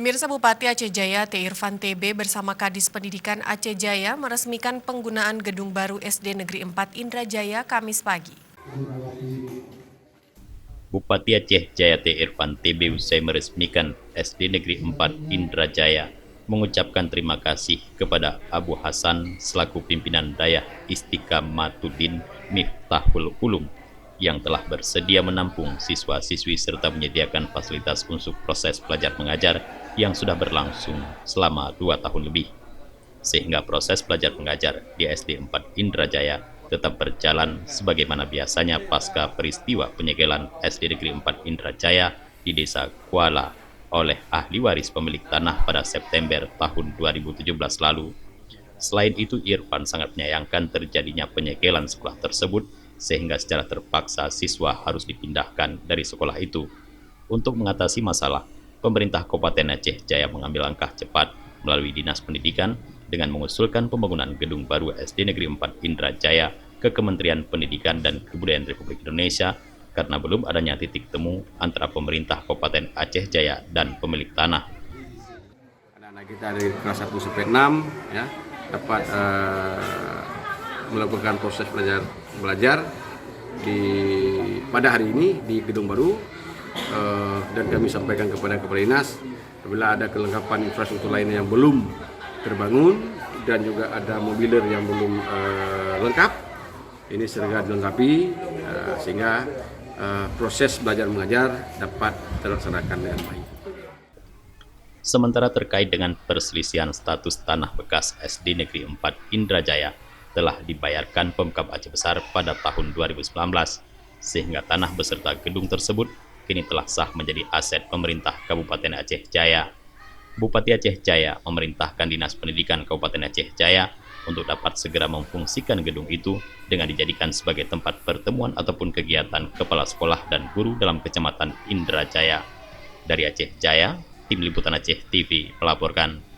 Pemirsa, Bupati Aceh Jaya T. Irfan TB bersama Kadis Pendidikan Aceh Jaya meresmikan penggunaan gedung baru SD Negeri 4 Indrajaya Kamis pagi. Bupati Aceh Jaya T. Irfan TB usai meresmikan SD Negeri 4 Indrajaya mengucapkan terima kasih kepada Abu Hasan selaku pimpinan Dayah Istiqamatuddin Miftahul Ulum yang telah bersedia menampung siswa-siswi serta menyediakan fasilitas untuk proses belajar mengajar yang sudah berlangsung selama 2 tahun lebih. Sehingga proses belajar mengajar di SD 4 Indrajaya tetap berjalan sebagaimana biasanya pasca peristiwa penyegelan SD Negeri 4 Indrajaya di Desa Kuala oleh ahli waris pemilik tanah pada September tahun 2017 lalu. Selain itu, Irfan sangat menyayangkan terjadinya penyegelan sekolah tersebut sehingga secara terpaksa siswa harus dipindahkan dari sekolah itu. Untuk mengatasi masalah, pemerintah Kabupaten Aceh Jaya mengambil langkah cepat melalui Dinas Pendidikan dengan mengusulkan pembangunan gedung baru SD Negeri 4 Indrajaya ke Kementerian Pendidikan dan Kebudayaan Republik Indonesia karena belum adanya titik temu antara pemerintah Kabupaten Aceh Jaya dan pemilik tanah. Anak-anak kita dari kelas 1 sampai 6 ya, dapat melakukan proses belajar pada hari ini di gedung baru, dan kami sampaikan kepada Kepala Dinas apabila ada kelengkapan infrastruktur lainnya yang belum terbangun dan juga ada mobiler yang belum lengkap, ini segera dilengkapi sehingga proses belajar mengajar dapat terlaksanakan dengan baik. Sementara terkait dengan perselisihan status tanah bekas SD Negeri 4 Indrajaya telah dibayarkan Pemkab Aceh Besar pada tahun 2019, sehingga tanah beserta gedung tersebut kini telah sah menjadi aset pemerintah Kabupaten Aceh Jaya. Bupati Aceh Jaya memerintahkan Dinas Pendidikan Kabupaten Aceh Jaya untuk dapat segera memfungsikan gedung itu dengan dijadikan sebagai tempat pertemuan ataupun kegiatan kepala sekolah dan guru dalam Kecamatan Indrajaya. Dari Aceh Jaya, Tim Liputan Aceh TV melaporkan.